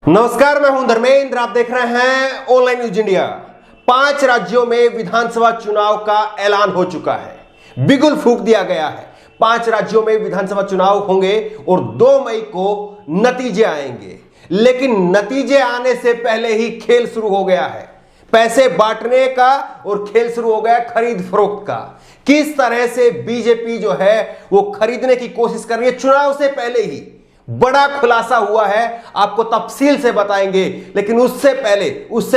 नमस्कार, मैं हूं धर्मेंद्र। आप देख रहे हैं ऑनलाइन न्यूज इंडिया। 5 राज्यों में विधानसभा चुनाव का ऐलान हो चुका है, बिगुल फूंक दिया गया है। 5 राज्यों में विधानसभा चुनाव होंगे और 2 मई को नतीजे आएंगे। लेकिन नतीजे आने से पहले ही खेल शुरू हो गया है, पैसे बांटने का, और खेल शुरू हो गया खरीद फरोख्त का। किस तरह से बीजेपी जो है वो खरीदने की कोशिश कर रही है, चुनाव से पहले ही बड़ा खुलासा हुआ है, आपको तफसील से बताएंगे। लेकिन उससे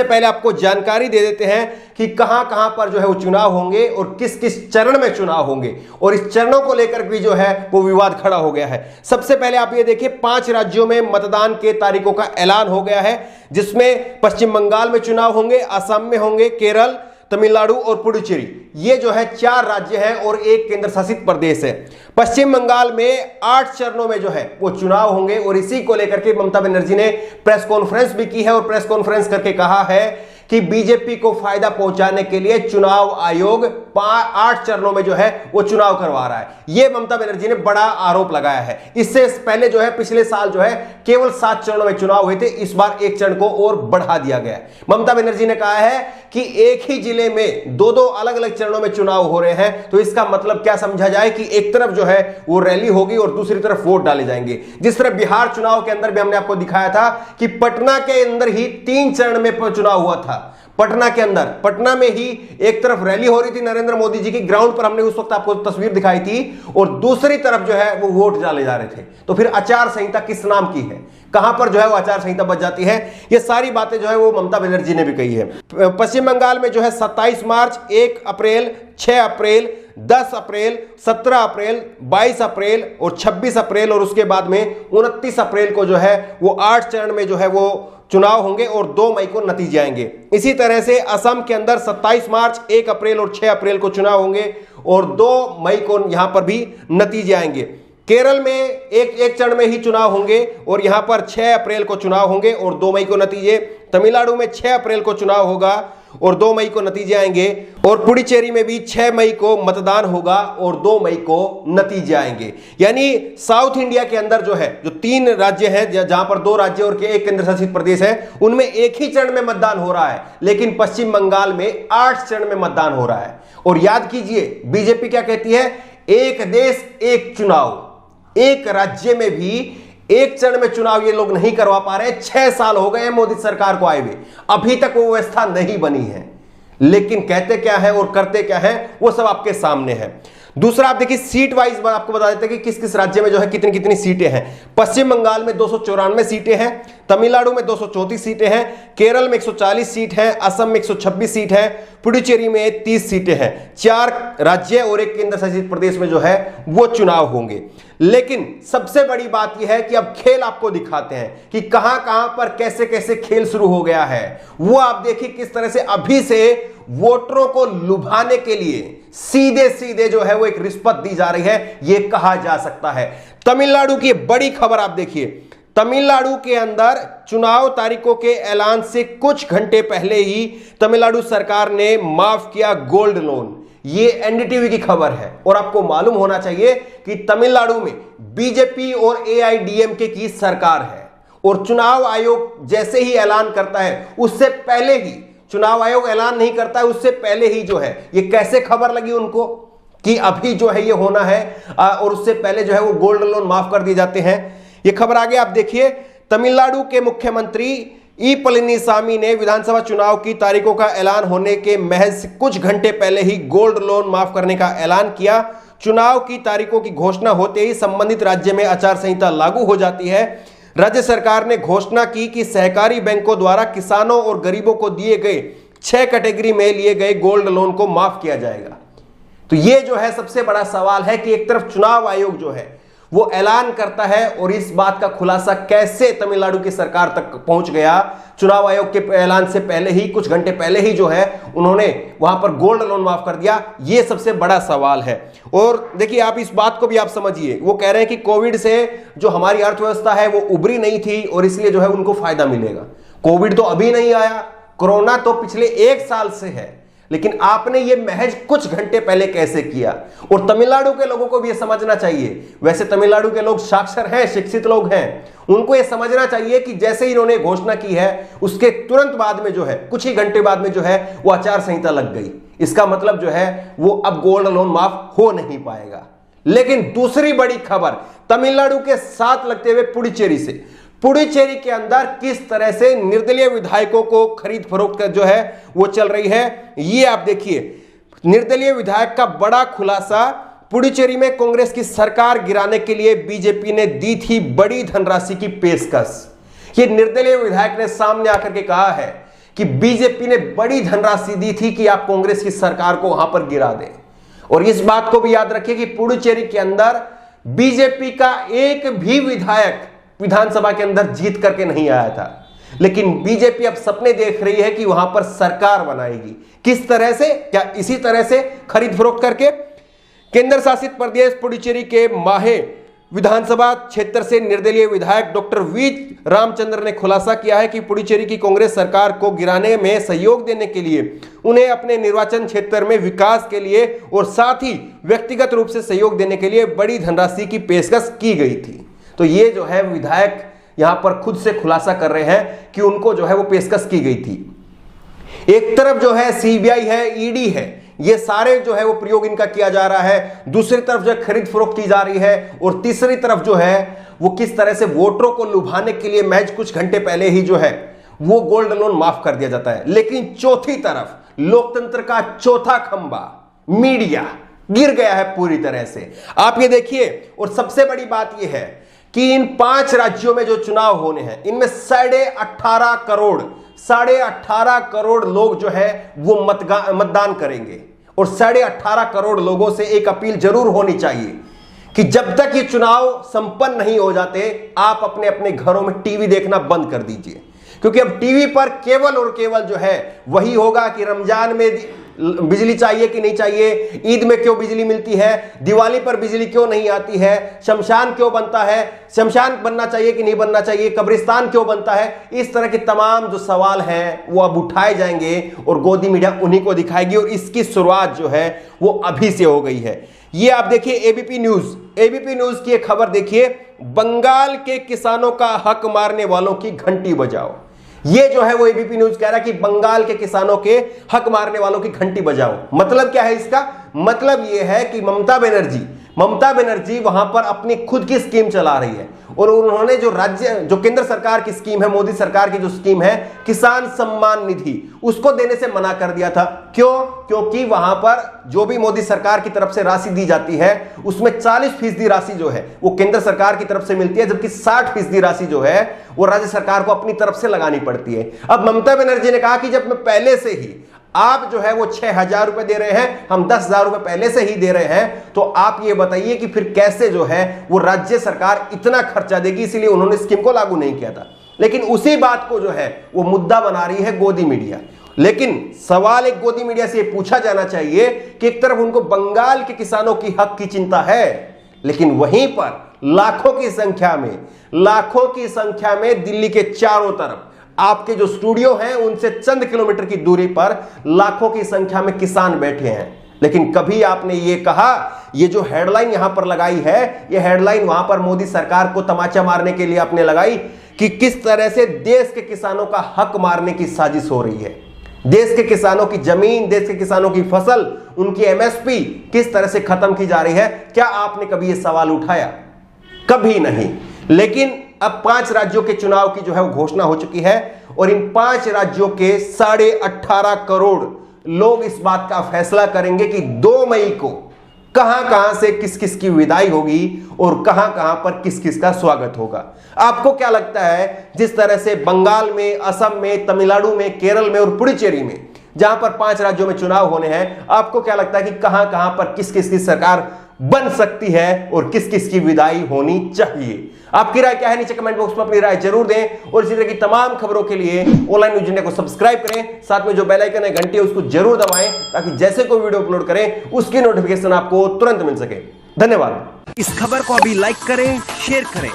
पहले आपको जानकारी दे देते हैं कि कहां कहां पर जो है वो चुनाव होंगे और किस किस चरण में चुनाव होंगे, और इस चरणों को लेकर भी जो है वो विवाद खड़ा हो गया है। सबसे पहले आप ये देखिए, 5 राज्यों में मतदान के तारीखों का ऐलान हो गया है, जिसमें पश्चिम बंगाल में चुनाव होंगे, असम में होंगे, केरल, तमिलनाडु और पुडुचेरी। ये जो है 4 राज्य हैं और 1 केंद्र शासित प्रदेश है। पश्चिम बंगाल में 8 चरणों में जो है वो चुनाव होंगे, और इसी को लेकर के ममता बनर्जी ने प्रेस कॉन्फ्रेंस भी की है और प्रेस कॉन्फ्रेंस करके कहा है कि बीजेपी को फायदा पहुंचाने के लिए चुनाव आयोग 8 चरणों में जो है वो चुनाव करवा रहा है। यह ममता बनर्जी ने बड़ा आरोप लगाया है। इससे पहले जो है पिछले साल जो है केवल 7 चरणों में चुनाव हुए थे, इस बार 1 चरण को और बढ़ा दिया गया। ममता बनर्जी ने कहा है कि एक ही जिले में 2-2 अलग अलग चरणों में चुनाव हो रहे हैं, तो इसका मतलब क्या समझा जाए कि एक तरफ जो है वो रैली होगी और दूसरी तरफ वोट डाले जाएंगे। जिस तरह बिहार चुनाव के अंदर भी हमने आपको दिखाया था कि पटना के अंदर ही 3 चरण में चुनाव हुआ था। पटना के अंदर, पटना में ही एक तरफ रैली हो रही थी नरेंद्र मोदी जी की, ग्राउंड पर हमने उस वक्त आपको तस्वीर दिखाई थी, और दूसरी तरफ जो है वो वोट डाले जा रहे थे। तो फिर आचार संहिता किस नाम की है, कहां पर जो है वो आचार संहिता बच जाती है? ये सारी बातें जो है वो ममता बनर्जी ने भी कही है। पश्चिम बंगाल में जो है 27 मार्च, 1 अप्रैल, 6 अप्रैल, 10 अप्रैल, 17 अप्रैल, 22 अप्रैल और 26 अप्रैल, और उसके बाद में 29 अप्रैल को जो है वो 8 चरण में जो है वो चुनाव होंगे और 2 मई को नतीजे आएंगे। इसी तरह से असम के अंदर 27 मार्च, 1 अप्रैल और 6 अप्रैल को चुनाव होंगे और 2 मई को यहां पर भी नतीजे आएंगे। केरल में एक चरण में ही चुनाव होंगे और यहां पर 6 अप्रैल को चुनाव होंगे और 2 मई को नतीजे। तमिलनाडु में 6 अप्रैल को चुनाव होगा और 2 मई को नतीजे आएंगे, और पुडुचेरी में भी 6 मई को मतदान होगा और 2 मई को नतीजे आएंगे। यानी साउथ इंडिया के अंदर जो है, जो 3 राज्य हैं, जहां पर 2 राज्य और 1 केंद्र शासित प्रदेश है, उनमें एक ही चरण में मतदान हो रहा है। लेकिन पश्चिम बंगाल में 8 चरण में मतदान हो रहा है। और याद कीजिए, बीजेपी क्या कहती है? एक देश एक चुनाव। एक राज्य में भी एक चरण में चुनाव ये लोग नहीं करवा पा रहे। 6 साल हो गए मोदी सरकार को आए हुए, अभी तक वो व्यवस्था नहीं बनी है। लेकिन कहते क्या है और करते क्या है वो सब आपके सामने है। दूसरा आप देखिए, सीट वाइज आपको बता देते हैं कि किस किस राज्य में जो है कितनी कितनी सीटें हैं। पश्चिम बंगाल में 294 सीटें हैं, तमिलनाडु में 234 सीटें हैं, केरल में 140 सीट है, असम में 126 सीट है, पुडुचेरी में 30 सीटें हैं। 4 राज्य और 1 केंद्र शासित प्रदेश में जो है वो चुनाव होंगे। लेकिन सबसे बड़ी बात यह है कि अब खेल आपको दिखाते हैं कि कहां कहां पर कैसे कैसे खेल शुरू हो गया है। वो आप देखिए किस तरह से अभी से वोटरों को लुभाने के लिए सीधे सीधे जो है वो एक रिश्वत दी जा रही है, ये कहा जा सकता है। तमिलनाडु की बड़ी खबर आप देखिए, तमिलनाडु के अंदर चुनाव तारीखों के ऐलान से कुछ घंटे पहले ही तमिलनाडु सरकार ने माफ किया गोल्ड लोन। ये एनडीटीवी की खबर है, और आपको मालूम होना चाहिए कि तमिलनाडु में बीजेपी और एआईडीएमके की सरकार है, और चुनाव आयोग जैसे ही ऐलान करता है, उससे पहले ही, चुनाव आयोग ऐलान नहीं करता है उससे पहले ही जो है, ये कैसे खबर लगी उनको कि अभी जो है ये होना है, और उससे पहले जो है वो गोल्ड लोन माफ कर दिए जाते हैं। ये खबर आगे आप देखिए, तमिलनाडु के मुख्यमंत्री ई पलनीसामी ने विधानसभा चुनाव की तारीखों का ऐलान होने के महज कुछ घंटे पहले ही गोल्ड लोन माफ करने का ऐलान किया। चुनाव की तारीखों की घोषणा होते ही संबंधित राज्य में आचार संहिता लागू हो जाती है। राज्य सरकार ने घोषणा की कि सहकारी बैंकों द्वारा किसानों और गरीबों को दिए गए 6 कैटेगरी में लिए गए गोल्ड लोन को माफ किया जाएगा। तो यह जो है सबसे बड़ा सवाल है कि एक तरफ चुनाव आयोग जो है वो ऐलान करता है, और इस बात का खुलासा कैसे तमिलनाडु की सरकार तक पहुंच गया। चुनाव आयोग के ऐलान से पहले ही, कुछ घंटे पहले ही जो है उन्होंने वहां पर गोल्ड लोन माफ कर दिया। ये सबसे बड़ा सवाल है। और देखिए, आप इस बात को भी आप समझिए, वो कह रहे हैं कि कोविड से जो हमारी अर्थव्यवस्था है वो उभरी नहीं थी, और इसलिए जो है उनको फायदा मिलेगा। कोविड तो अभी नहीं आया, कोरोना तो पिछले 1 साल से है। लेकिन आपने ये महज कुछ घंटे पहले कैसे किया? और तमिलनाडु के लोगों को भी ये समझना चाहिए, वैसे तमिलनाडु के लोग साक्षर हैं, शिक्षित लोग हैं, उनको ये समझना चाहिए कि जैसे ही इन्होंने घोषणा की है उसके तुरंत बाद में जो है, कुछ ही घंटे बाद में जो है वो आचार संहिता लग गई। इसका मतलब जो है वो अब गोल्ड लोन माफ हो नहीं पाएगा। लेकिन दूसरी बड़ी खबर तमिलनाडु के साथ लगते हुए पुडुचेरी से, पुडुचेरी के अंदर किस तरह से निर्दलीय विधायकों को खरीद फरोख्त जो है वो चल रही है, ये आप देखिए। निर्दलीय विधायक का बड़ा खुलासा, पुडुचेरी में कांग्रेस की सरकार गिराने के लिए बीजेपी ने दी थी बड़ी धनराशि की पेशकश। ये निर्दलीय विधायक ने सामने आकर के कहा है कि बीजेपी ने बड़ी धनराशि दी थी कि आप कांग्रेस की सरकार को वहां पर गिरा दें। और इस बात को भी याद रखिए कि पुडुचेरी के अंदर बीजेपी का एक भी विधायक विधानसभा के अंदर जीत करके नहीं आया था, लेकिन बीजेपी अब सपने देख रही है कि वहां पर सरकार बनाएगी। किस तरह से? क्या इसी तरह से खरीद फरोख्त करके? केंद्र शासित प्रदेश पुडुचेरी के माहे विधानसभा क्षेत्र से निर्दलीय विधायक डॉक्टर वी रामचंद्र ने खुलासा किया है कि पुडुचेरी की कांग्रेस सरकार को गिराने में सहयोग देने के लिए उन्हें अपने निर्वाचन क्षेत्र में विकास के लिए और साथ ही व्यक्तिगत रूप से सहयोग देने के लिए बड़ी धनराशि की पेशकश की गई थी। तो ये जो है विधायक यहां पर खुद से खुलासा कर रहे हैं कि उनको जो है वो पेशकश की गई थी। एक तरफ जो है सीबीआई है, ईडी है, ये सारे जो है वो प्रयोग इनका किया जा रहा है, दूसरी तरफ जो खरीद फरोख्त की जा रही है, और तीसरी तरफ जो है वो किस तरह से वोटरों को लुभाने के लिए महज कुछ घंटे पहले ही जो है वो गोल्ड लोन माफ कर दिया जाता है। लेकिन चौथी तरफ लोकतंत्र का चौथा खंबा मीडिया गिर गया है पूरी तरह से। आप ये देखिए, और सबसे बड़ी बात यह है कि इन 5 राज्यों में जो चुनाव होने हैं इनमें 18.5 करोड़ लोग जो है वो मतदान करेंगे। और 18.5 करोड़ लोगों से एक अपील जरूर होनी चाहिए कि जब तक ये चुनाव संपन्न नहीं हो जाते आप अपने अपने घरों में टीवी देखना बंद कर दीजिए, क्योंकि अब टीवी पर केवल और केवल जो है वही होगा कि रमजान में बिजली चाहिए कि नहीं चाहिए, ईद में क्यों बिजली मिलती है, दिवाली पर बिजली क्यों नहीं आती है, शमशान क्यों बनता है, शमशान बनना चाहिए कि नहीं बनना चाहिए, कब्रिस्तान क्यों बनता है। इस तरह के तमाम जो सवाल हैं वो अब उठाए जाएंगे और गोदी मीडिया उन्हीं को दिखाएगी। और इसकी शुरुआत जो है वो अभी से हो गई है। ये आप देखिए एबीपी न्यूज की एक खबर देखिए, बंगाल के किसानों का हक मारने वालों की घंटी बजाओ। ये जो है वो एबीपी न्यूज कह रहा है कि बंगाल के किसानों के हक मारने वालों की घंटी बजाओ। मतलब क्या है इसका? मतलब ये है कि ममता बनर्जी वहां पर अपनी खुद की स्कीम चला रही है, और उन्होंने जो केंद्र सरकार की स्कीम है, मोदी सरकार की जो स्कीम है किसान सम्मान निधि, उसको देने से मना कर दिया था। क्यों? क्योंकि वहां पर जो भी मोदी सरकार की तरफ से राशि दी जाती है उसमें 40% राशि जो है वो केंद्र सरकार की तरफ से मिलती है, जबकि 60% राशि जो है वो राज्य सरकार को अपनी तरफ से लगानी पड़ती है। अब ममता बनर्जी ने कहा कि जब मैं पहले से ही आप जो है वो 6,000 रुपए दे रहे हैं, हम 10,000 रुपए पहले से ही दे रहे हैं, तो आप ये बताइए कि फिर कैसे जो है वो राज्य सरकार इतना खर्चा देगी। इसीलिए उन्होंने स्कीम को लागू नहीं किया था। लेकिन उसी बात को जो है वो मुद्दा बना रही है गोदी मीडिया। लेकिन सवाल एक गोदी मीडिया से पूछा जाना चाहिए कि एक तरफ उनको बंगाल के किसानों की हक की चिंता है, लेकिन वहीं पर लाखों की संख्या में दिल्ली के चारों तरफ आपके जो स्टूडियो हैं उनसे चंद किलोमीटर की दूरी पर लाखों की संख्या में किसान बैठे हैं। लेकिन कभी आपने ये कहा, ये जो हेडलाइन यहां पर लगाई है, ये हेडलाइन वहां पर मोदी सरकार को तमाचा मारने के लिए आपने लगाई कि किस तरह से देश के किसानों का हक मारने की साजिश हो रही है। देश के किसानों की जमीन, देश के किसानों की फसल, उनकी एमएसपी किस तरह से खत्म की जा रही है। क्या आपने कभी यह सवाल उठाया? कभी नहीं। लेकिन अब 5 राज्यों के चुनाव की जो है वो घोषणा हो चुकी है, और इन 5 राज्यों के 18.5 करोड़ लोग इस बात का फैसला करेंगे कि 2 मई को कहां से किस किस की विदाई होगी और कहां पर किस किस का स्वागत होगा। आपको क्या लगता है, जिस तरह से बंगाल में, असम में, तमिलनाडु में, केरल में और पुडुचेरी में, जहां पर 5 राज्यों में चुनाव होने हैं, आपको क्या लगता है कि कहां पर किस किस की सरकार बन सकती है और किस किस की विदाई होनी चाहिए? आपकी राय क्या है? नीचे कमेंट बॉक्स में अपनी राय जरूर दें, और इसी तरह की तमाम खबरों के लिए ऑनलाइन न्यूज इंडिया को सब्सक्राइब करें, साथ में जो बेल आइकन है, घंटी है, उसको जरूर दबाएं, ताकि जैसे कोई वीडियो अपलोड करें उसकी नोटिफिकेशन आपको तुरंत मिल सके। धन्यवाद। इस खबर को अभी लाइक करें, शेयर करें